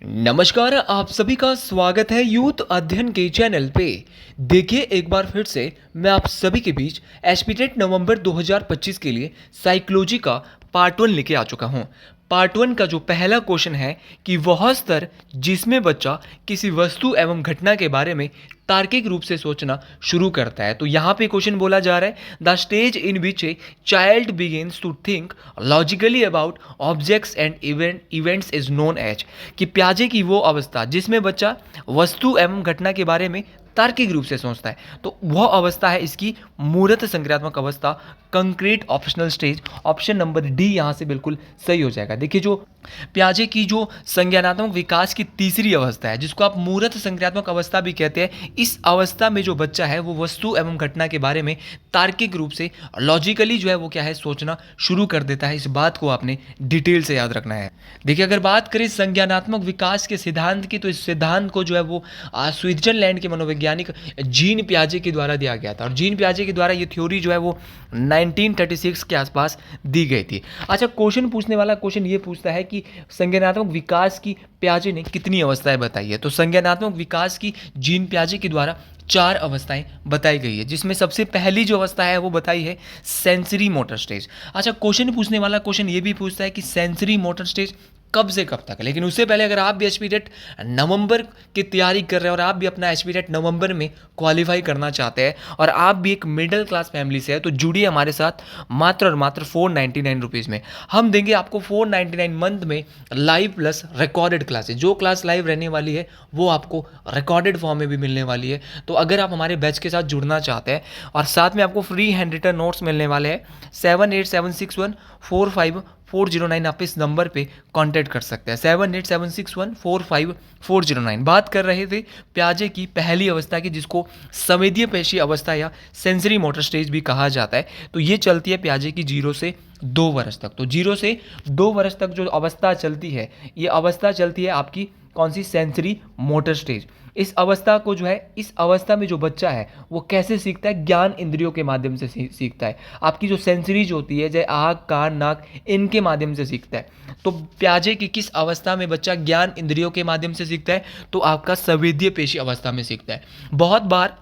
नमस्कार, आप सभी का स्वागत है यूथ अध्ययन के चैनल पे। देखिए एक बार फिर से मैं आप सभी के बीच एसपीटेट नवंबर 2025 के लिए साइकोलॉजी का पार्ट 1 लेके आ चुका हूँ। पार्ट 1 का जो पहला क्वेश्चन है कि वह स्तर जिसमें बच्चा किसी वस्तु एवं घटना के बारे में तार्किक रूप से सोचना शुरू करता है। तो यहाँ पे क्वेश्चन बोला जा रहा है the stage in which a child begins to think logically about objects and events is known as कि प्याजे की वो अवस्था जिसमें बच्चा वस्तु एवं घटना के बारे में तार्किक रूप से सोचता है, तो वह अवस्था है इसकी मूर्त संक्रियात्मक अवस्था, concrete optional stage. Option number D यहाँ से बिल्कुल सही हो जाएगा। देखिए जो प्याजे की जो संज्ञानात्मक विकास की तीसरी अवस्था है जिसको आप मूर्त संक्रियात्मक अवस्था भी कहते हैं, इस अवस्था में जो बच्चा है वो वस्तु एवं घटना के बारे में तार्किक रूप से लॉजिकली जो है वो क्या है सोचना शुरू कर देता है। इस बात को आपने डिटेल से याद रखना है। देखिए अगर बात करें संज्ञानात्मक विकास के सिद्धांत की, तो इस सिद्धांत को जो है वो स्विट्जरलैंड के मनोवैज्ञानिक जीन पियाजे के द्वारा दिया गया था और जीन पियाजे के द्वारा ये थ्योरी जो है वो 1936 के आसपास दी गई थी। अच्छा, क्वेश्चन पूछने वाला क्वेश्चन ये पूछता है कि संज्ञानात्मक विकास की पियाजे ने कितनी अवस्थाएं बताई है। तो संज्ञानात्मक विकास की जीन पियाजे के द्वारा 4 अवस्थाएं बताई गई है, जिसमें सबसे पहली जो अवस्था है वो बताई है सेंसरी मोटर स्टेज। अच्छा, क्वेश्चन पूछने वाला क्वेश्चन ये भी पूछता है कि सेंसरी मोटर स्टेज कब से कब तक है। लेकिन उससे पहले अगर आप भी एसपीटेट नवंबर की तैयारी कर रहे हैं और आप भी अपना एसपीटेट नवंबर में क्वालिफाई करना चाहते हैं और आप भी एक मिडिल क्लास फैमिली से है, तो जुड़िए हमारे साथ मात्र और मात्र 499 रुपीज़ में। हम देंगे आपको 499 मंथ में लाइव प्लस रिकॉर्डेड क्लासेज। जो क्लास लाइव रहने वाली है वो आपको रिकॉर्डेड फॉर्म में भी मिलने वाली है। तो अगर आप हमारे बैच के साथ जुड़ना चाहते हैं और साथ में आपको फ्री हैंड रिटन नोट्स मिलने वाले हैं, 7876145409 आप इस नंबर पे कांटेक्ट कर सकते हैं। 7876145409। बात कर रहे थे प्याजे की पहली अवस्था की जिसको संवेदीय पेशी अवस्था या सेंसरी मोटर स्टेज भी कहा जाता है। तो ये चलती है प्याजे की 0 से 2 वर्ष तक। तो 0 से 2 वर्ष तक जो अवस्था चलती है, ये अवस्था चलती है आपकी कौन सी? Sensory motor stage. इस अवस्था को जो है, इस अवस्था में जो बच्चा है वो कैसे सीखता है? ज्ञान इंद्रियों के माध्यम से सीखता है। आपकी जो सेंसरीज होती है जैसे आँख, कान, नाक, इनके माध्यम से सीखता है। तो प्याजे की किस अवस्था में बच्चा ज्ञान इंद्रियों के माध्यम से सीखता है? तो आपका संवेदीय पेशी अवस्था में सीखता है। बहुत बार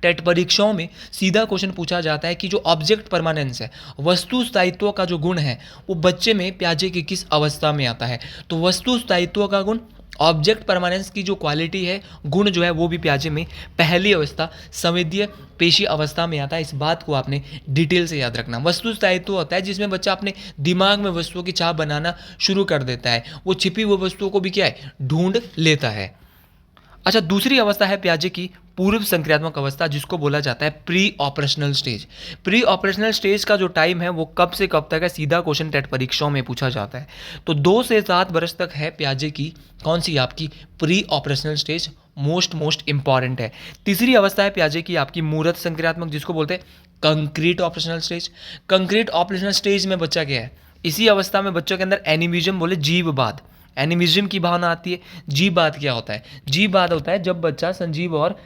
टेट परीक्षाओं में सीधा क्वेश्चन पूछा जाता है कि जो ऑब्जेक्ट परमानेंस है, वस्तु स्थायित्व का जो गुण है, वो बच्चे में प्याजे की किस अवस्था में आता है? तो वस्तु स्थायित्व का गुण, ऑब्जेक्ट परमानेंस की जो क्वालिटी है, गुण जो है, वो भी प्याजे में पहली अवस्था संवेदीय पेशी अवस्था में आता है। इस बात को आपने डिटेल से याद रखना। वस्तु स्थायित्व होता है जिसमें बच्चा अपने दिमाग में वस्तुओं की छाप बनाना शुरू कर देता है, वो छिपी हुई वस्तुओं को भी क्या है, ढूंढ लेता है। अच्छा, दूसरी अवस्था है प्याजे की पूर्व संक्रियात्मक अवस्था जिसको बोला जाता है pre operational stage. Pre operational stage का जो टाइम है वो कब से कब तक है? सीधा क्वेश्चन टेट परीक्षाओं में पूछा जाता है। तो 2 से 7 वर्ष तक है प्याजे की कौन सी? आपकी pre operational stage most important है। तीसरी अवस्था है प्याजे की आपकी मूर्त संक्रियात्मक जिसको बोलते हैं concrete operational stage. Concrete operational stage में बच्चा क्या है? इसी अवस्था में बच्चों के अंदर एनिमिज्म बोले जीववाद, एनिमिज्म की भावना आती है। जीववाद क्या होता है? जीववाद होता है जब बच्चा संजीव और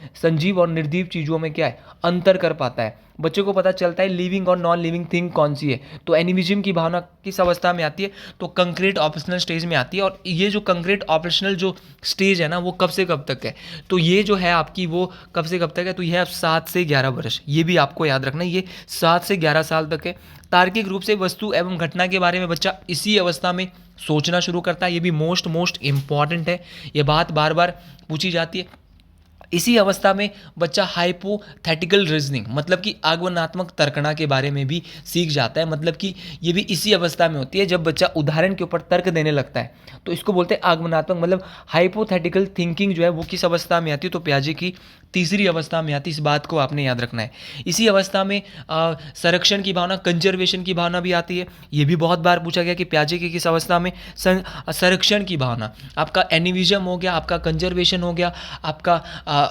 निर्जीव चीज़ों में क्या है, अंतर कर पाता है। बच्चे को पता चलता है लिविंग और नॉन लिविंग थिंग कौन सी है। तो एनिमिज्म की भावना किस अवस्था में आती है? तो कंक्रीट ऑपरेशनल स्टेज में आती है। और ये जो कंक्रीट ऑपरेशनल जो स्टेज है ना, वो कब से कब तक है? तो ये जो है आपकी वो कब से कब तक है? तो यह 7 से 11 वर्ष। ये भी आपको याद रखना है, ये 7 से 11 साल तक है। तार्किक रूप से वस्तु एवं घटना के बारे में बच्चा इसी अवस्था में सोचना शुरू करता है। ये भी मोस्ट इंपॉर्टेंट है, ये बात बार बार पूछी जाती है। इसी अवस्था में बच्चा हाइपोथेटिकल रीजनिंग मतलब कि आगमनात्मक तर्कणा के बारे में भी सीख जाता है। मतलब कि ये भी इसी अवस्था में होती है जब बच्चा उदाहरण के ऊपर तर्क देने लगता है, तो इसको बोलते हैं आगमनात्मक। मतलब हाइपोथेटिकल थिंकिंग जो है वो किस अवस्था में आती है? तो प्याजे की तीसरी अवस्था में आती है। इस बात को आपने याद रखना है। इसी अवस्था में संरक्षण की भावना, कंजर्वेशन की भावना भी आती है। ये भी बहुत बार पूछा गया कि प्याजे की किस अवस्था में संरक्षण की भावना, आपका एनिमिज्म हो गया, आपका कंजर्वेशन हो गया, आपका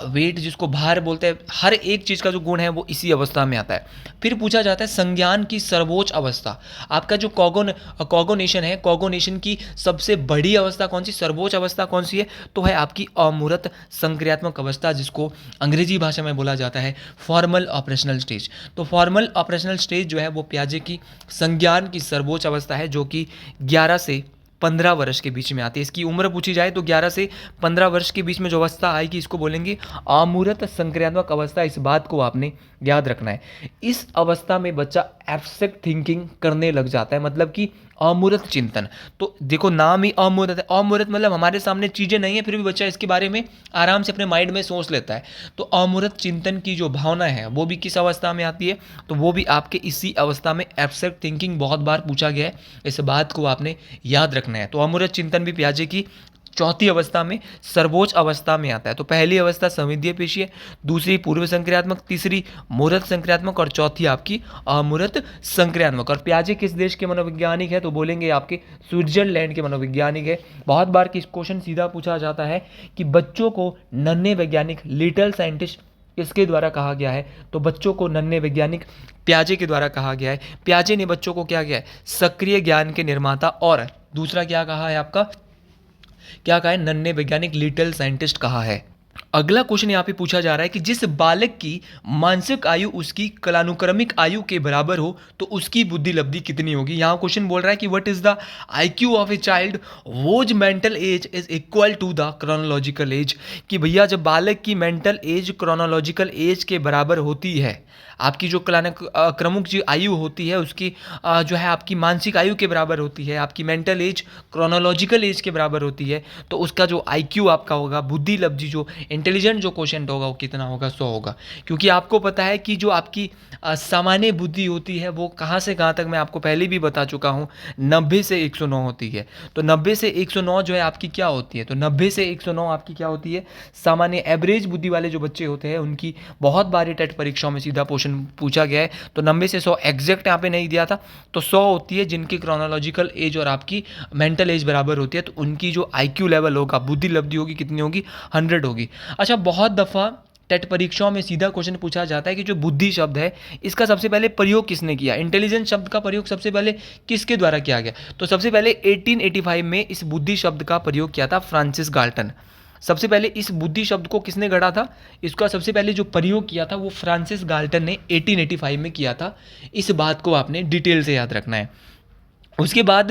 वेट जिसको भार बोलते हैं, हर एक चीज़ का जो गुण है वो इसी अवस्था में आता है। फिर पूछा जाता है संज्ञान की सर्वोच्च अवस्था, आपका जो कॉगोनेशन है, कॉगोनेशन की सबसे बड़ी अवस्था कौन सी, सर्वोच्च अवस्था कौन सी है? तो है आपकी अमूर्त संक्रियात्मक अवस्था जिसको अंग्रेजी भाषा में बोला जाता है फॉर्मल ऑपरेशनल स्टेज। तो फॉर्मल ऑपरेशनल स्टेज जो है वो प्याजे की संज्ञान की सर्वोच्च अवस्था है जो कि 11 से 15 वर्ष के बीच में आती है। इसकी उम्र पूछी जाए तो 11 से 15 वर्ष के बीच में जो अवस्था आएगी इसको बोलेंगे अमूर्त संक्रियात्मक अवस्था। इस बात को आपने याद रखना है। इस अवस्था में बच्चा एब्स्ट्रैक्ट थिंकिंग करने लग जाता है, मतलब कि अमूर्त चिंतन। तो देखो नाम ही अमूर्त है, अमूर्त मतलब हमारे सामने चीज़ें नहीं है फिर भी बच्चा इसके बारे में आराम से अपने माइंड में सोच लेता है। तो अमूर्त चिंतन की जो भावना है वो भी किस अवस्था में आती है, तो वो भी आपके इसी अवस्था में एब्स्ट्रैक्ट थिंकिंग बहुत बार पूछा गया है, इस बात को आपने याद रखना है। तो अमूर्त चिंतन भी पियाजे की चौथी अवस्था में सर्वोच्च अवस्था में आता है। तो पहली अवस्था संवेदीय पेशी है, दूसरी पूर्व संक्रियात्मक, तीसरी मूर्त संक्रियात्मक और चौथी आपकी अमूर्त संक्रियात्मक। और पियाजे किस देश के मनोवैज्ञानिक है, तो बोलेंगे आपके स्विट्जरलैंड के मनोवैज्ञानिक है। बहुत बार क्वेश्चन सीधा पूछा जाता है कि बच्चों को नन्हे वैज्ञानिक लिटिल साइंटिस्ट किसके द्वारा कहा गया है, तो बच्चों को नन्हे वैज्ञानिक पियाजे के द्वारा कहा गया है। पियाजे ने बच्चों को क्या किया है, सक्रिय ज्ञान के निर्माता, और दूसरा क्या कहा है आपका, क्या कहा है, नन्हे वैज्ञानिक लिटिल साइंटिस्ट कहा है। अगला क्वेश्चन यहाँ पे पूछा जा रहा है कि जिस बालक की मानसिक आयु उसकी कालानुक्रमिक आयु के बराबर हो तो उसकी बुद्धि लब्धि कितनी होगी। यहाँ क्वेश्चन बोल रहा है कि what is the IQ of a child whose mental age is equal to the chronological age. कि भैया जब बालक की मेंटल एज क्रोनोलॉजिकल एज के बराबर होती है, आपकी जो क्रमुक जो आयु होती है उसकी जो है आपकी मानसिक आयु के बराबर होती है, आपकी मेंटल एज क्रोनोलॉजिकल एज के बराबर होती है, तो उसका जो आईक्यू आपका होगा, बुद्धि लब्धि जो इंटेलिजेंट जो क्वोशेंट होगा वो कितना होगा, 100 होगा। क्योंकि आपको पता है कि जो आपकी सामान्य बुद्धि होती है वो कहाँ से कहाँ तक मैं आपको पहले भी बता चुका हूँ, 90 से 109 होती है। तो 90 से 109 जो है आपकी क्या होती है, तो 90 से 109 आपकी क्या होती है, सामान्य एवरेज बुद्धि वाले जो बच्चे होते हैं उनकी बहुत बार टेट परीक्षाओं में सीधा क्वेश्चन पूछा गया है। तो 90 से 100 एग्जैक्ट यहाँ पे नहीं दिया था, तो 100 होती है जिनकी क्रोनोलॉजिकल एज और आपकी मेंटल एज बराबर होती है, तो उनकी जो आईक्यू लेवल होगा, बुद्धि लब्धि होगी, कितनी होगी, 100 होगी। अच्छा, बहुत दफ़ा टेट परीक्षाओं में सीधा क्वेश्चन पूछा जाता है कि जो बुद्धि शब्द है इसका सबसे पहले प्रयोग किसने किया, इंटेलिजेंस शब्द का प्रयोग सबसे पहले किसके द्वारा किया गया, तो सबसे पहले 1885 में इस बुद्धि शब्द का प्रयोग किया था फ्रांसिस गाल्टन। सबसे पहले इस बुद्धि शब्द को किसने गढ़ा था, इसका सबसे पहले जो प्रयोग किया था वो फ्रांसिस गाल्टन ने 1885 में किया था। इस बात को आपने डिटेल से याद रखना है। उसके बाद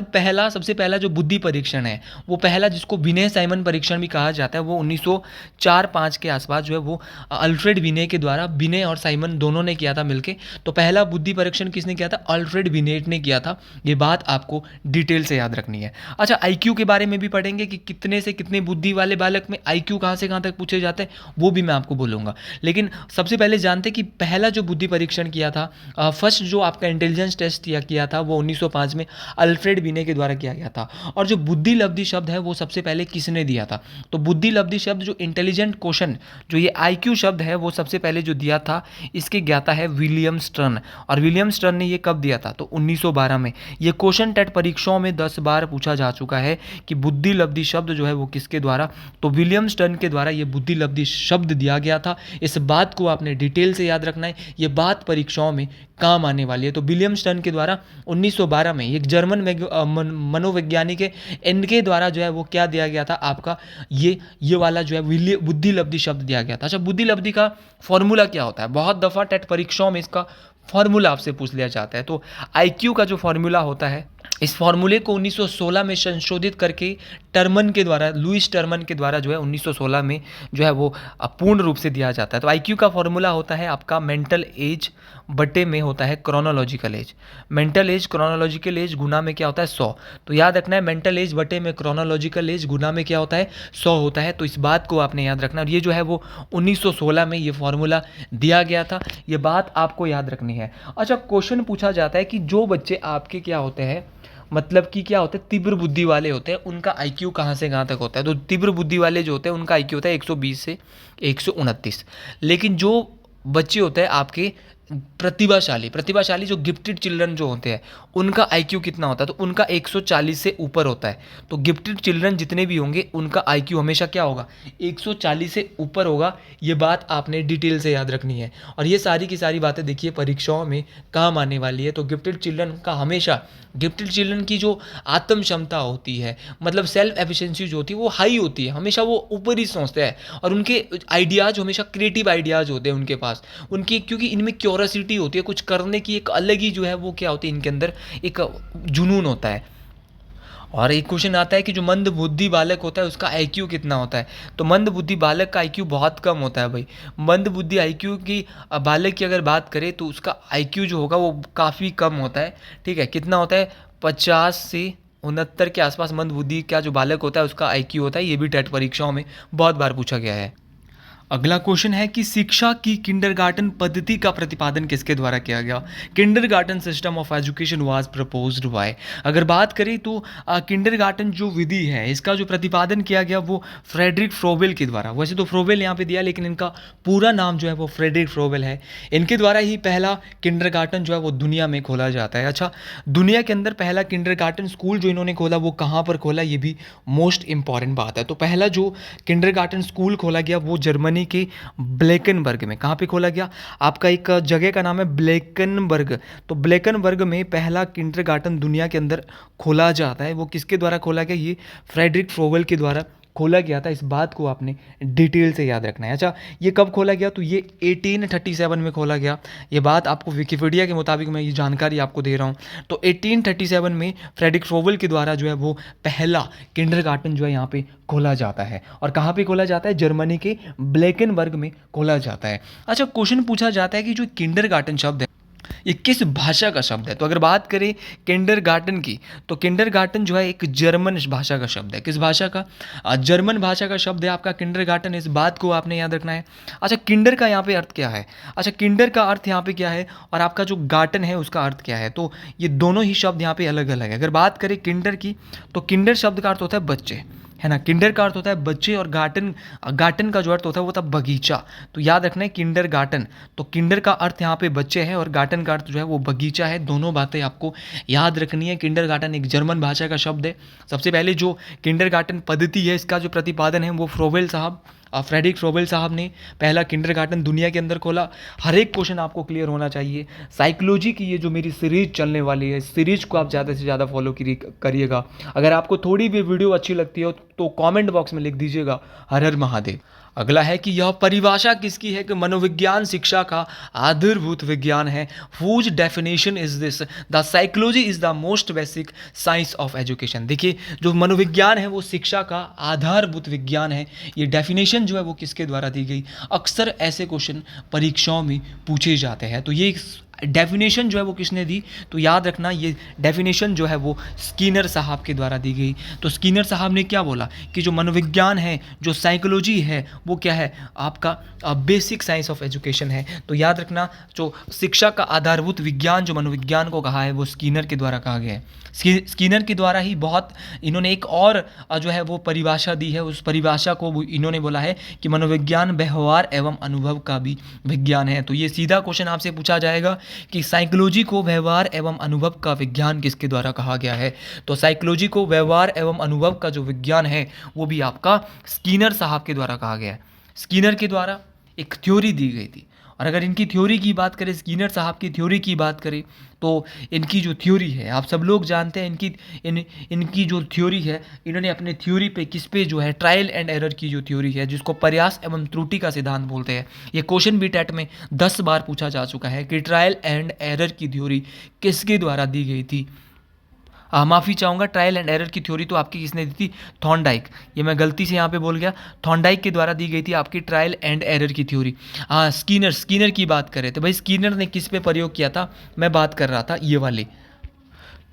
सबसे पहला जो बुद्धि परीक्षण है वो पहला, जिसको विनय साइमन परीक्षण भी कहा जाता है, वो 1904-5 के आसपास जो है वो अल्फ्रेड विनय के द्वारा, विनय और साइमन दोनों ने किया था मिलके। तो पहला बुद्धि परीक्षण किसने किया था, अल्फ्रेड विनेट ने किया था। ये बात आपको डिटेल से याद रखनी है। अच्छा, आईक्यू के बारे में भी पढ़ेंगे कि कितने से कितने बुद्धि वाले बालक में आईक्यू कहाँ से कहाँ तक पूछे जाते हैं, वो भी मैं आपको बोलूँगा। लेकिन सबसे पहले जानते कि पहला जो बुद्धि परीक्षण किया था, फर्स्ट जो आपका इंटेलिजेंस टेस्ट किया था वो 1905 में अल्फ्रेड विने के द्वारा किया गया था। और जो बुद्धि लब्धि शब्द है वो सबसे पहले किसने दिया था, तो बुद्धि लब्धि शब्द जो इंटेलिजेंट क्वेश्चन जो ये आईक्यू शब्द है वो सबसे पहले जो दिया था इसके ज्ञाता है विलियम स्टर्न। और विलियम स्टर्न ने ये कब दिया था, तो 1912 में। ये क्वेश्चन टेट परीक्षाओं में 10 बार पूछा जा चुका है कि बुद्धि लब्धि शब्द जो है वो किसके द्वारा, तो विलियम स्टर्न के द्वारा ये बुद्धि लब्धि शब्द दिया गया था। इस बात को आपने डिटेल से याद रखना है, ये बात परीक्षाओं में काम आने वाली है। तो विलियम स्टर्न के द्वारा 1912 में एक जर्मन मनोवैज्ञानिक है, इनके द्वारा जो है वो क्या दिया गया था आपका, ये वाला जो है बुद्धि लब्धि शब्द दिया गया था। अच्छा, बुद्धि लब्धि का फॉर्मूला क्या होता है, बहुत दफ़ा टेट परीक्षाओं में इसका फॉर्मूला आपसे पूछ लिया जाता है। तो आईक्यू का जो फॉर्मूला होता है, इस फॉर्मूले को 1916 में संशोधित करके टर्मन के द्वारा, लुइस टर्मन के द्वारा जो है 1916 में जो है वो पूर्ण रूप से दिया जाता है। तो आईक्यू का फॉर्मूला होता है आपका मेंटल एज बटे में होता है chronological age. Mental age chronological age गुना में क्या होता है, 100। तो याद रखना है, मेंटल एज बटे में क्रोनोलॉजिकल एज गुना में क्या होता है, 100 होता है। तो इस बात को आपने याद रखना। और ये जो है वो 1916 में ये फॉर्मूला दिया गया था, ये बात आपको याद रखनी है। अच्छा, क्वेश्चन पूछा जाता है कि जो बच्चे आपके क्या होते हैं, मतलब कि क्या होते हैं, तीव्र बुद्धि वाले होते हैं, उनका आईक्यू कहाँ से कहाँ तक होता है, तो तीव्र बुद्धि वाले जो होते हैं उनका आईक्यू होता है 120 से 129। लेकिन जो बच्चे होते हैं आपके प्रतिभाशाली जो गिफ्टेड चिल्ड्रन जो होते हैं उनका आईक्यू कितना होता है, तो उनका 140 से ऊपर होता है। तो गिफ्टेड चिल्ड्रन जितने भी होंगे उनका आईक्यू हमेशा क्या होगा, 140 से ऊपर होगा। ये बात आपने डिटेल से याद रखनी है। और ये सारी की सारी बातें देखिए परीक्षाओं में काम आने वाली है। तो गिफ्टेड चिल्ड्रन का हमेशा, गिफ्टेड चिल्ड्रन की जो आत्म क्षमता होती है, मतलब सेल्फ एफिशिएंसी जो होती है वो हाई होती है, हमेशा वो ऊपर ही सोचते हैं। और उनके आइडियाज़ हमेशा क्रिएटिव आइडियाज़ होते हैं उनके पास, उनकी क्योंकि इनमें क्यूरोसिटी होती है, कुछ करने की एक अलग ही जो है वो क्या होती है, इनके अंदर एक जुनून होता है। और एक क्वेश्चन आता है कि जो मंद बुद्धि बालक होता है उसका आईक्यू कितना होता है। तो मंद बुद्धि बालक का आईक्यू बहुत कम होता है भाई। मंद बुद्धि आईक्यू की बालक की अगर बात करें तो उसका आईक्यू जो होगा वो काफ़ी कम होता है। ठीक है, कितना होता है, 50 से 69 के आसपास मंद बुद्धि का जो बालक होता है उसका आईक्यू होता है। ये भी टेट परीक्षाओं में बहुत बार पूछा गया है। अगला क्वेश्चन है कि शिक्षा की किंडरगार्टन पद्धति का प्रतिपादन किसके द्वारा किया गया। Kindergarten system of education was proposed by. अगर बात करें तो किंडरगार्टन जो विधि है इसका जो प्रतिपादन किया गया वो फ्रेडरिक फ्रोबेल के द्वारा। वैसे तो फ्रोबेल यहाँ पे दिया लेकिन इनका पूरा नाम जो है वो फ्रेडरिक फ्रोबेल है। इनके द्वारा ही पहला किंडरगार्टन जो है वो दुनिया में खोला जाता है। अच्छा, दुनिया के अंदर पहला किंडरगार्टन स्कूल जो इन्होंने खोला वो कहाँ पर खोला, ये भी मोस्ट इंपॉर्टेंट बात है। तो पहला जो किंडरगार्टन स्कूल खोला गया वो जर्मनी के ब्लेकनबर्ग में। कहाँ पे खोला गया, आपका एक जगह का नाम है ब्लेकनबर्ग। तो ब्लेकनबर्ग में पहला किंडरगार्टन दुनिया के अंदर खोला जाता है। वो किसके द्वारा खोला गया, ये फ्रेडरिक फ्रोवेल के द्वारा खोला गया था। इस बात को आपने डिटेल से याद रखना है। अच्छा, ये कब खोला गया, तो ये 1837 में खोला गया। ये बात आपको विकिपीडिया के मुताबिक मैं ये जानकारी आपको दे रहा हूँ। तो 1837 में फ्रेडरिक फ्रोवेल के द्वारा जो है वो पहला किंडरगार्टन जो है यहाँ पे खोला जाता है। और कहाँ पे खोला जाता है, जर्मनी के ब्लेकनबर्ग में खोला जाता है। अच्छा, क्वेश्चन पूछा जाता है कि जो किंडरगार्टन शब्द है ये किस भाषा का शब्द है। तो अगर बात करें किंडरगार्टन की तो किंडरगार्टन जो है एक जर्मन भाषा का शब्द है। किस भाषा का, जर्मन भाषा का शब्द है आपका किंडरगार्टन। इस बात को आपने याद रखना है। अच्छा, किंडर का यहाँ पे अर्थ क्या है, अच्छा किंडर का अर्थ यहाँ पे क्या है और आपका जो गार्टन है उसका अर्थ क्या है। तो ये दोनों ही शब्द यहाँ पे अलग अलग है। अगर बात करें किंडर की तो किंडर शब्द का अर्थ होता है बच्चे, है ना। किंडर का अर्थ होता है बच्चे और गार्टन, गार्टन का जो अर्थ होता है वो होता है बगीचा। तो याद रखना है किंडर गार्टन। तो किंडर का अर्थ यहाँ पे बच्चे है और गार्टन का अर्थ जो है वो बगीचा है। दोनों बातें आपको याद रखनी है। किंडर गार्टन एक जर्मन भाषा का शब्द है। सबसे पहले जो किंडर गार्टन पद्धति है इसका जो प्रतिपादन है वो फ्रोवेल साहब, फ्रेडरिक फ्रोबेल साहब ने पहला किंडरगार्टन दुनिया के अंदर खोला। हर एक क्वेश्चन आपको क्लियर होना चाहिए। साइकोलॉजी की ये जो मेरी सीरीज चलने वाली है, इस सीरीज को आप ज़्यादा से ज़्यादा फॉलो करिएगा। अगर आपको थोड़ी भी वीडियो अच्छी लगती हो तो कमेंट बॉक्स में लिख दीजिएगा हर हर महादेव। अगला है कि यह परिभाषा किसकी है कि मनोविज्ञान शिक्षा का आधारभूत विज्ञान है। Whose definition is this, the psychology is the most basic science of education. देखिए, जो मनोविज्ञान है वो शिक्षा का आधारभूत विज्ञान है। ये डेफिनेशन जो है वो किसके द्वारा दी गई, अक्सर ऐसे क्वेश्चन परीक्षाओं में पूछे जाते हैं। तो ये डेफिनेशन जो है वो किसने दी, तो याद रखना ये डेफिनेशन जो है वो स्किनर साहब के द्वारा दी गई। तो स्किनर साहब ने क्या बोला कि जो मनोविज्ञान है, जो साइकोलॉजी है वो क्या है, आपका बेसिक साइंस ऑफ एजुकेशन है। तो याद रखना जो शिक्षा का आधारभूत विज्ञान जो मनोविज्ञान को कहा है वो स्किनर के द्वारा कहा गया है। स्किनर के द्वारा ही बहुत इन्होंने एक और जो है वो परिभाषा दी है। उस परिभाषा को इन्होंने बोला है कि मनोविज्ञान व्यवहार एवं अनुभव का भी विज्ञान है। तो ये सीधा क्वेश्चन आपसे पूछा जाएगा कि साइकोलॉजी को व्यवहार एवं अनुभव का विज्ञान किसके द्वारा कहा गया है। तो साइकोलॉजी को व्यवहार एवं अनुभव का जो विज्ञान है वो भी आपका स्किनर साहब के द्वारा कहा गया है। स्किनर के द्वारा एक थ्योरी दी गई थी। और अगर इनकी थ्योरी की बात करें, स्किनर साहब की थ्योरी की बात करें, तो इनकी जो थ्योरी है आप सब लोग जानते हैं। इनकी जो थ्योरी है, इन्होंने अपने थ्योरी पे किस पे जो है ट्रायल एंड एरर की जो थ्योरी है जिसको प्रयास एवं त्रुटि का सिद्धांत बोलते हैं। ये क्वेश्चन भी टेट में 10 बार पूछा जा चुका है कि ट्रायल एंड एरर की थ्योरी किसके द्वारा दी गई थी। माफ़ी चाहूँगा, ट्रायल एंड एरर की थ्योरी तो आपकी किसने दी थी, थॉर्नडाइक। ये मैं गलती से यहाँ पे बोल गया, थॉर्नडाइक के द्वारा दी गई थी आपकी ट्रायल एंड एरर की थ्योरी। स्किनर की बात करें तो भाई स्किनर ने किस पे प्रयोग किया था, मैं बात कर रहा था ये वाले।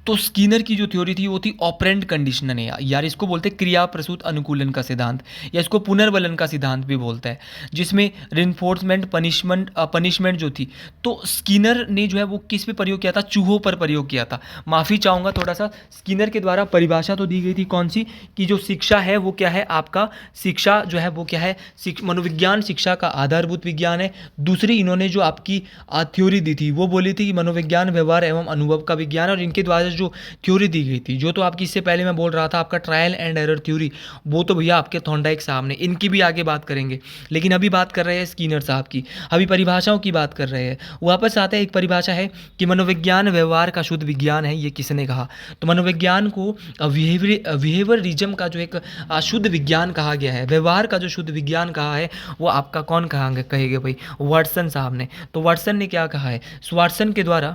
तो स्किनर की जो थ्योरी थी वो थी ऑपरेंट कंडीशनर है यार, इसको बोलते हैं क्रिया प्रसूत अनुकूलन का सिद्धांत, या इसको पुनर्बलन का सिद्धांत भी बोलता है, जिसमें रिइंफोर्समेंट पनिशमेंट जो थी। तो स्किनर ने जो है वो किस पे प्रयोग किया था, चूहों पर प्रयोग किया था। माफ़ी चाहूँगा थोड़ा सा, स्किनर के द्वारा परिभाषा तो दी गई थी कौन सी, कि जो शिक्षा है वो क्या है, आपका शिक्षा जो है वो क्या है, मनोविज्ञान शिक्षा का आधारभूत विज्ञान है। दूसरी इन्होंने जो आपकी थ्योरी दी थी वो बोली थी कि मनोविज्ञान व्यवहार एवं अनुभव का विज्ञान है। और इनके द्वारा जो थ्योरी दी गई थी, जो तो आपकी इससे पहले मैं बोल रहा था आपका ट्रायल एंड एरर थ्योरी, वो तो भैया आपके थॉर्नडाइक साहब ने, इनकी भी आगे बात करेंगे। लेकिन अभी बात कर रहे हैं स्किनर साहब की, अभी परिभाषाओं की बात कर रहे हैं। वापस आते हैं, एक परिभाषा है कि मनोविज्ञान व्यवहार का शुद्ध विज्ञान है। ये किसने कहा, तो मनोविज्ञान को बिहेवियरिज्म का जो एक शुद्ध विज्ञान कहा गया है, व्यवहार का जो शुद्ध विज्ञान कहा है वो आपका कौन कहेंगे भाई, वाटसन साहब ने। तो वाटसन ने क्या कहा है, वाटसन के द्वारा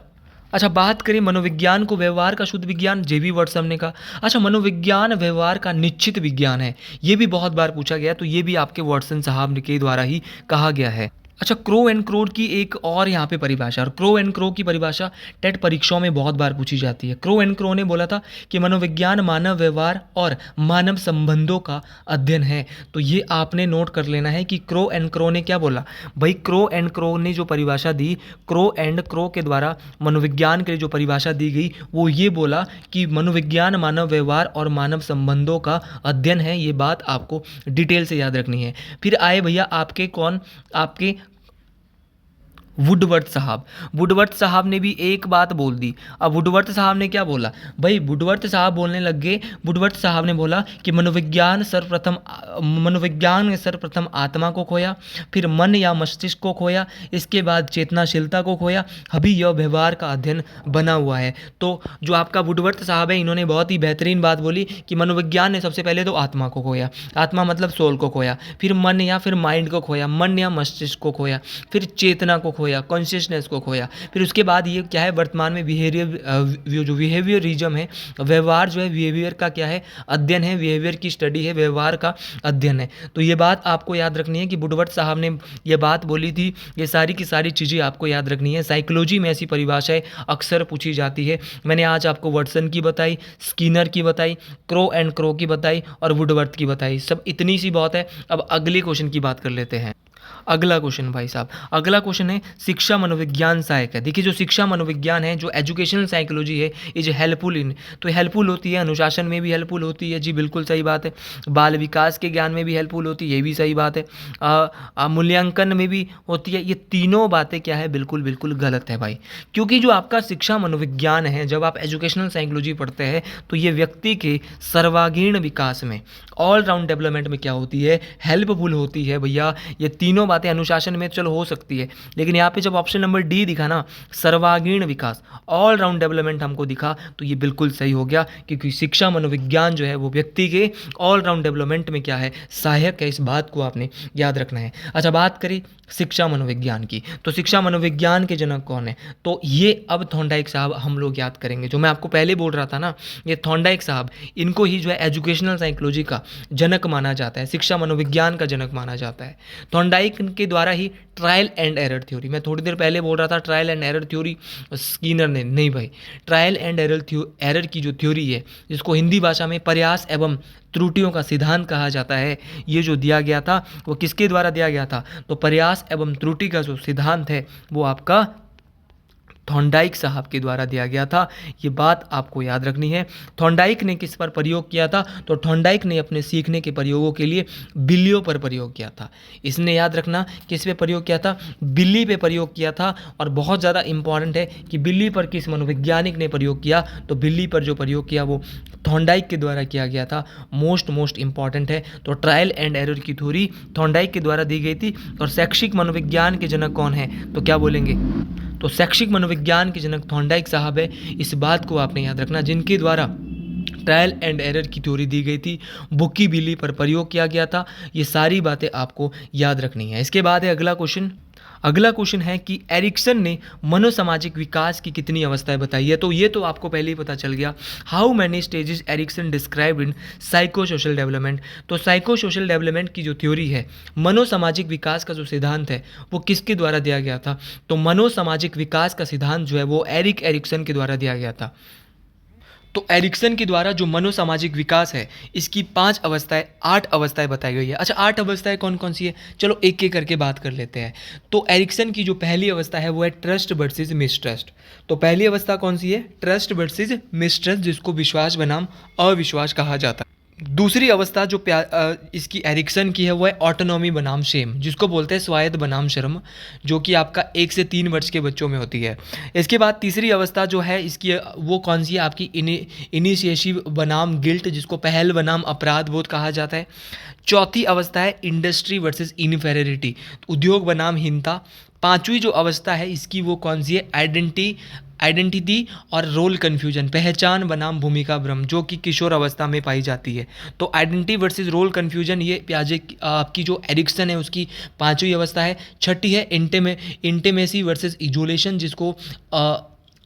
अच्छा, बात करें मनोविज्ञान को व्यवहार का शुद्ध विज्ञान, जेबी वर्ड्स हमने कहा। अच्छा, मनोविज्ञान व्यवहार का निश्चित विज्ञान है, ये भी बहुत बार पूछा गया है, तो ये भी आपके वाटसन साहब के द्वारा ही कहा गया है। अच्छा, क्रो एंड क्रोड की एक और यहाँ पे परिभाषा, और क्रो एंड क्रो की परिभाषा टेट परीक्षाओं में बहुत बार पूछी जाती है। क्रो एंड क्रो ने बोला था कि मनोविज्ञान मानव व्यवहार और मानव संबंधों का अध्ययन है। तो ये आपने नोट कर लेना है कि क्रो एंड क्रो ने क्या बोला भाई। क्रो एंड क्रो ने जो परिभाषा दी, क्रो एंड क्रो के द्वारा मनोविज्ञान के लिए जो परिभाषा दी गई, वो ये बोला कि मनोविज्ञान मानव व्यवहार और मानव संबंधों का अध्ययन है। ये बात आपको डिटेल से याद रखनी है। फिर आए भैया आपके कौन, आपके वुडवर्थ साहब। वुडवर्थ साहब ने भी एक बात बोल दी। अब वुडवर्थ साहब ने क्या बोला भाई, वुडवर्थ साहब बोलने लग गए। वुडवर्थ साहब ने बोला कि मनोविज्ञान ने सर्वप्रथम आत्मा को खोया, फिर मन या मस्तिष्क को खोया, इसके बाद चेतनाशीलता को खोया, अभी यह व्यवहार का अध्ययन बना हुआ है। तो जो आपका वुडवर्थ साहब है, इन्होंने बहुत ही बेहतरीन बात बोली कि मनोविज्ञान ने सबसे पहले तो आत्मा को खोया, आत्मा मतलब सोल को खोया, फिर मन या फिर माइंड को खोया, मन या मस्तिष्क को खोया, फिर चेतना को खोया, कॉन्शियसनेस को खोया। फिर उसके बाद ये क्या है, वर्तमान में जो बिहेवियरिज्म है, व्यवहार जो है, बिहेवियर का क्या है, अध्ययन है, बिहेवियर की स्टडी है, व्यवहार का अध्ययन है। तो ये बात आपको याद रखनी है कि वुडवर्थ साहब ने ये बात बोली थी। ये सारी की सारी चीज़ें आपको याद रखनी है। साइकोलॉजी में ऐसी परिभाषाएं अक्सर पूछी जाती है। मैंने आज आपको वाटसन की बताई, स्किनर की बताई, क्रो एंड क्रो की बताई और वुडवर्थ की बताई। सब इतनी सी बहुत है। अब अगले क्वेश्चन की बात कर लेते हैं। अगला क्वेश्चन भाई साहब, अगला क्वेश्चन है शिक्षा मनोविज्ञान सहायक है। देखिए, जो शिक्षा मनोविज्ञान है, जो एजुकेशनल साइकोलॉजी है, इज हेल्पफुल इन, तो हेल्पफुल होती है, अनुशासन में भी हेल्पफुल होती है। जी बिल्कुल सही बात है। बाल विकास के ज्ञान में भी हेल्पफुल होती है, ये भी सही बात है। मूल्यांकन में भी होती है। ये तीनों बातें क्या है, बिल्कुल बिल्कुल गलत है भाई। क्योंकि जो आपका शिक्षा मनोविज्ञान है, जब आप एजुकेशनल साइकोलॉजी पढ़ते हैं, तो ये व्यक्ति के सर्वांगीण विकास में, ऑलराउंड डेवलपमेंट में क्या होती है, हेल्पफुल होती है भैया। ये तीनों बातें अनुशासन में चलो हो सकती है, लेकिन यहाँ पे जब ऑप्शन नंबर डी दिखा ना, सर्वांगीण विकास, ऑल राउंड डेवलपमेंट हमको दिखा, तो ये बिल्कुल सही हो गया। क्योंकि शिक्षा मनोविज्ञान जो है वो व्यक्ति के ऑल राउंड डेवलपमेंट में क्या है, सहायक है। इस बात को आपने याद रखना है। अच्छा, बात करें शिक्षा मनोविज्ञान की, तो शिक्षा मनोविज्ञान के जनक कौन है, तो ये अब थॉर्नडाइक साहब हम लोग याद करेंगे। जो मैं आपको पहले बोल रहा था ना, ये थॉर्नडाइक साहब, इनको ही जो है एजुकेशनल साइकोलॉजी का जनक माना जाता है, शिक्षा मनोविज्ञान का जनक माना जाता है। थॉर्नडाइक के द्वारा ही ट्रायल एंड एरर थ्योरी, मैं थोड़ी देर पहले बोल रहा था trial and error theory Skinner ने, नहीं भाई, ट्रायल एंड एरर की जो थ्योरी है, जिसको हिंदी भाषा में प्रयास एवं त्रुटियों का सिद्धांत कहा जाता है, ये जो दिया गया था वो किसके द्वारा दिया गया था, तो प्रयास एवं त्रुटि का जो सिद्धांत है वो आपका थॉर्नडाइक साहब के द्वारा दिया गया था। ये बात आपको याद रखनी है। थॉर्नडाइक ने किस पर प्रयोग किया था, तो थॉर्नडाइक ने अपने सीखने के प्रयोगों के लिए बिल्लियों पर प्रयोग किया था। इसने याद रखना किस पे प्रयोग किया था, बिल्ली पे प्रयोग किया था। और बहुत ज़्यादा इंपॉर्टेंट है कि बिल्ली पर किस मनोवैज्ञानिक ने प्रयोग किया, तो बिल्ली पर जो प्रयोग किया वो थॉर्नडाइक के द्वारा किया गया था। मोस्ट इंपॉर्टेंट है। तो ट्रायल एंड एरर की थ्योरी थॉर्नडाइक के द्वारा दी गई थी। और शैक्षिक मनोविज्ञान के जनक कौन है, तो क्या बोलेंगे, तो शैक्षिक मनोविज्ञान के जनक थॉर्नडाइक साहब है। इस बात को आपने याद रखना, जिनके द्वारा ट्रायल एंड एरर की थ्योरी दी गई थी, बुकी बिल्ली पर प्रयोग किया गया था। ये सारी बातें आपको याद रखनी है। इसके बाद है अगला क्वेश्चन। अगला क्वेश्चन है कि एरिक्सन ने मनोसामाजिक विकास की कितनी अवस्थाएं बताई है, तो ये तो आपको पहले ही पता चल गया। How many stages Erikson described in psycho social development, तो साइको सोशल डेवलपमेंट की जो थ्योरी है, मनोसामाजिक विकास का जो सिद्धांत है वो किसके द्वारा दिया गया था, तो मनोसामाजिक विकास का सिद्धांत जो है वो एरिक्सन के द्वारा दिया गया था। तो एरिक्सन के द्वारा जो मनोसामाजिक विकास है, इसकी 8 अवस्थाएं बताई गई है। अच्छा, 8 अवस्थाएं कौन कौन सी है, चलो एक एक करके बात कर लेते हैं। तो एरिक्सन की जो पहली अवस्था है वो है ट्रस्ट वर्सेस मिसट्रस्ट। तो पहली अवस्था कौन सी है, ट्रस्ट वर्सेस मिसट्रस्ट, जिसको विश्वास बनाम अविश्वास कहा जाता है। दूसरी अवस्था जो इसकी एरिक्सन की है वो है ऑटोनॉमी बनाम शेम, जिसको बोलते हैं स्वायत्त बनाम शर्म, जो कि आपका 1 से 3 वर्ष के बच्चों में होती है। इसके बाद तीसरी अवस्था जो है इसकी, वो कौन सी है, आपकी इनिशिएटिव बनाम गिल्ट, जिसको पहल बनाम अपराध बोध कहा जाता है। चौथी अवस्था है इंडस्ट्री वर्सेस इनफेरियरिटी, उद्योग बनाम हीनता। पांचवी जो अवस्था है इसकी वो कौन सी है, आइडेंटिटी और रोल कन्फ्यूजन, पहचान बनाम भूमिका भ्रम, जो कि किशोर अवस्था में पाई जाती है। तो आइडेंटिटी वर्सेस रोल कन्फ्यूजन, ये प्याजे आपकी जो एरिक्सन है उसकी पांचवी अवस्था है। छठी है इंटीमेसी वर्सेस इजोलेशन, जिसको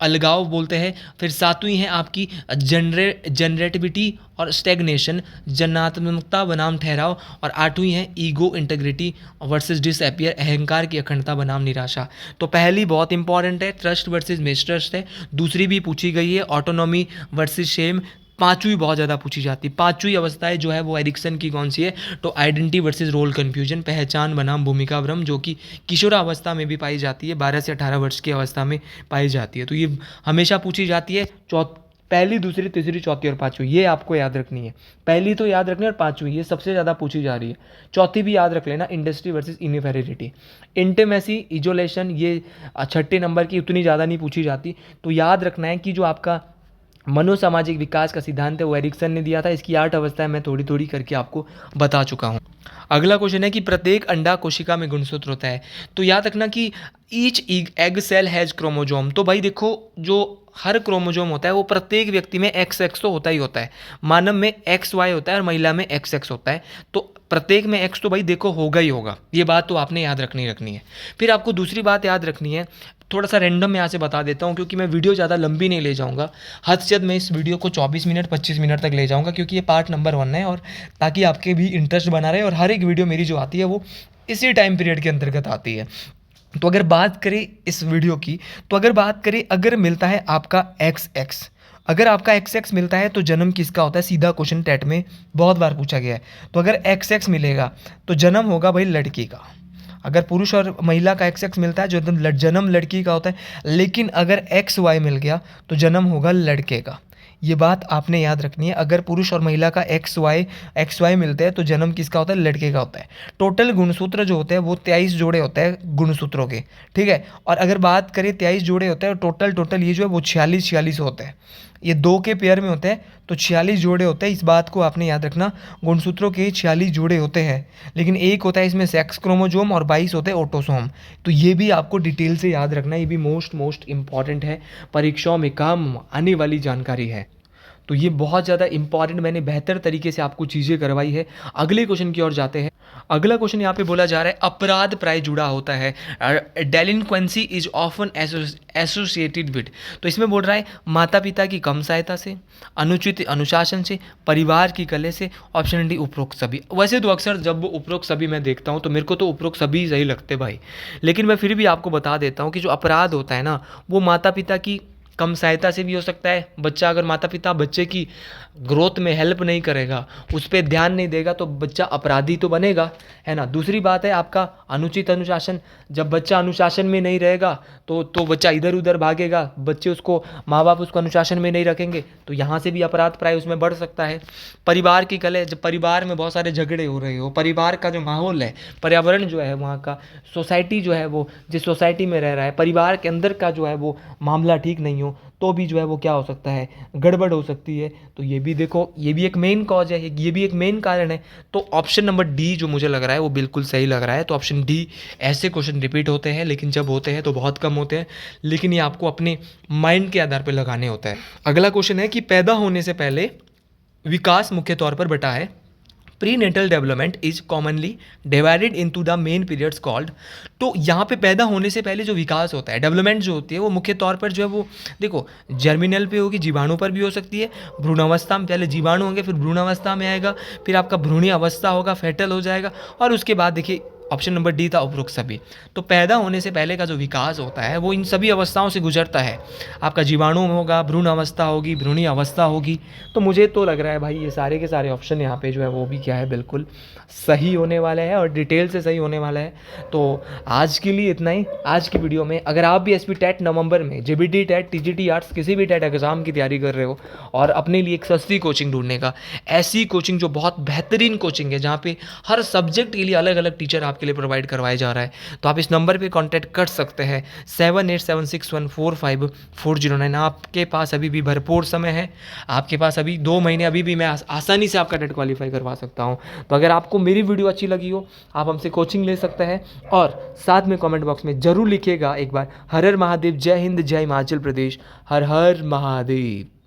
अलगाव बोलते हैं। फिर सातवीं है आपकी जनरेटिविटी और स्टैग्नेशन, जनात्मकता बनाम ठहराव। और आठवीं है ईगो इंटेग्रिटी वर्सेस डिसअपियर, अहंकार की अखंडता बनाम निराशा। तो पहली बहुत इंपॉर्टेंट है, ट्रस्ट वर्सेस मिसट्रस्ट है। दूसरी भी पूछी गई है, ऑटोनॉमी वर्सेस शेम। पांचवी बहुत ज़्यादा पूछी जाती है। पांचवी अवस्थाएं जो है वो एरिक्सन की कौन सी है, तो आइडेंटिटी वर्सेस रोल कन्फ्यूजन, पहचान बनाम भूमिका भ्रम, जो कि किशोरावस्था में भी पाई जाती है, 12 से 18 वर्ष की अवस्था में पाई जाती है। तो ये हमेशा पूछी जाती है। पहली, दूसरी, तीसरी, चौथी और पांचवी, ये आपको याद रखनी है। पहली तो याद रखनी है और पांचवी ये सबसे ज़्यादा पूछी जा रही है। चौथी भी याद रख लेना, इंडस्ट्री वर्सेस इनफेरिटी। इंटीमेसी, इजोलेशन, ये छठे नंबर की उतनी ज़्यादा नहीं पूछी जाती। तो याद रखना है कि जो आपका मनोसामाजिक विकास का सिद्धांत है वो एरिक्सन ने दिया था। इसकी 8 अवस्थाएं मैं थोड़ी थोड़ी करके आपको बता चुका हूँ। अगला क्वेश्चन है कि प्रत्येक अंडा कोशिका में गुणसूत्र होता है। तो याद रखना कि each egg cell has chromosome. तो भाई देखो, जो हर क्रोमोजोम होता है वो प्रत्येक व्यक्ति में एक्स एक्स तो होता ही होता है। मानव में एक्स वाई होता है और महिला में एक्स एक्स होता है। तो प्रत्येक में एक्स तो भाई देखो होगा ही होगा, ये बात तो आपने याद रखनी है। फिर आपको दूसरी बात याद रखनी है, थोड़ा सा रैंडम यहाँ से बता देता हूँ क्योंकि मैं वीडियो ज़्यादा लंबी नहीं ले जाऊँगा। हद से हद मैं इस वीडियो को 24 मिनट 25 मिनट तक ले जाऊँगा क्योंकि ये पार्ट नंबर 1 है, और ताकि आपके भी इंटरेस्ट बना रहे और हर एक वीडियो मेरी जो आती है वो इसी टाइम पीरियड के अंतर्गत आती है। तो अगर बात करें इस वीडियो की, तो अगर बात करें, अगर मिलता है आपका एक्स एक्स, अगर आपका एक्स एक्स मिलता है तो जन्म किसका होता है, सीधा क्वेश्चन टेट में बहुत बार पूछा गया है। तो अगर एक्स एक्स मिलेगा तो जन्म होगा भाई लड़की का। अगर पुरुष और महिला का एक्स एक्स मिलता है जो जन्म लड़की का होता है। लेकिन अगर एक्स वाई मिल गया तो जन्म होगा लड़के का। ये बात आपने याद रखनी है। अगर पुरुष और महिला का एक्स वाई मिलते हैं तो जन्म किसका होता है, लड़के का होता है। टोटल गुणसूत्र जो होते हैं वो 23 जोड़े होते हैं गुणसूत्रों के, ठीक है। और अगर बात करें 23 जोड़े होते हैं, टोटल ये जो है वो 46 होते हैं। ये 2 के पेयर में होते हैं तो 46 जोड़े होते हैं। इस बात को आपने याद रखना, गुणसूत्रों के 46 जोड़े होते हैं, लेकिन एक होता है इसमें सेक्स क्रोमोजोम और 22 होते हैं ऑटोसोम। तो ये भी आपको डिटेल से याद रखना, ये भी मोस्ट इंपॉर्टेंट है, परीक्षाओं में काम आने वाली जानकारी है। तो ये बहुत ज़्यादा इंपॉर्टेंट, मैंने बेहतर तरीके से आपको चीज़ें करवाई है। अगले क्वेश्चन की ओर जाते हैं। अगला क्वेश्चन यहाँ पे बोला जा रहा है, अपराध प्राय जुड़ा होता है, डेलिंक्वेंसी इज ऑफन एसोसिएटेड विद। तो इसमें बोल रहा है माता पिता की कम सहायता से, अनुचित अनुशासन से, परिवार की कलह से, ऑप्शन डी उपरोक्त सभी। वैसे तो अक्सर जब उपरोक्त सभी मैं देखता हूँ तो मेरे को तो उपरोक्त सभी सही लगते भाई, लेकिन मैं फिर भी आपको बता देता हूँ कि जो अपराध होता है ना वो माता पिता की कम सहायता से भी हो सकता है। बच्चा, अगर माता पिता बच्चे की ग्रोथ में हेल्प नहीं करेगा, उस पर ध्यान नहीं देगा तो बच्चा अपराधी तो बनेगा, है ना। दूसरी बात है आपका अनुचित अनुशासन, जब बच्चा अनुशासन में नहीं रहेगा तो बच्चा इधर उधर भागेगा, बच्चे उसको, माँ बाप उसको अनुशासन में नहीं रखेंगे तो यहाँ से भी अपराध प्राय उसमें बढ़ सकता है। परिवार की कलह, जब परिवार में बहुत सारे झगड़े हो रहे हो, परिवार का जो माहौल है, पर्यावरण जो है वहाँ का, सोसाइटी जो है वो जिस सोसाइटी में रह रहा है, परिवार के अंदर का जो है वो मामला ठीक नहीं हो तो भी जो है वो क्या हो सकता है, गड़बड़ हो सकती है। तो ये भी देखो, ये भी एक मेन कॉज है, ये भी एक मेन कारण है। तो ऑप्शन नंबर डी जो मुझे लग रहा है वो बिल्कुल सही लग रहा है। तो ऑप्शन डी, ऐसे क्वेश्चन रिपीट होते हैं लेकिन जब होते हैं तो बहुत कम होते हैं, लेकिन ये आपको अपने माइंड के आधार पर लगाने होता है। अगला क्वेश्चन है कि पैदा होने से पहले विकास मुख्य तौर पर बटा है, prenatal development is commonly divided into the main periods called. तो यहाँ पे पैदा होने से पहले जो विकास होता है, डेवलपमेंट जो होती है वो मुख्य तौर पर जो है वो देखो जर्मिनल पे होगी, जीवाणु पर भी हो सकती है। भ्रूणावस्था में पहले जीवाणु होंगे, फिर भ्रूणावस्था में आएगा, फिर आपका भ्रूणी अवस्था होगा, फेटल हो जाएगा, और उसके बाद देखिए ऑप्शन नंबर डी था उपरोक्त सभी। तो पैदा होने से पहले का जो विकास होता है वो इन सभी अवस्थाओं से गुजरता है। आपका जीवाणु होगा, भ्रूण अवस्था होगी, भ्रूणी अवस्था होगी। तो मुझे तो लग रहा है भाई ये सारे के सारे ऑप्शन यहाँ पे जो है वो भी क्या है, बिल्कुल सही होने वाले हैं और डिटेल से सही होने वाला है। तो आज के लिए इतना ही आज की वीडियो में। अगर आप भी एसपी टेट नवंबर में, जेबीटी टेट, टीजीटी आर्ट्स, किसी भी टेट एग्जाम की तैयारी कर रहे हो और अपने लिए एक सस्ती कोचिंग ढूंढने का, ऐसी कोचिंग जो बहुत बेहतरीन कोचिंग है जहाँ पे हर सब्जेक्ट के लिए अलग अलग टीचर आपके लिए प्रोवाइड करवाया जा रहा है, तो आप इस नंबर पे कांटेक्ट कर सकते हैं 7876145409। आपके पास अभी भी भरपूर समय है, आपके पास अभी 2 महीने, अभी भी मैं आसानी से आपका टेट क्वालिफाई करवा सकता हूं। तो अगर आपको मेरी वीडियो अच्छी लगी हो, आप हमसे कोचिंग ले सकते हैं, और साथ में कमेंट बॉक्स में जरूर लिखिएगा एक बार, हर हर महादेव, जय हिंद, जय हिमाचल प्रदेश, हर हर महादेव।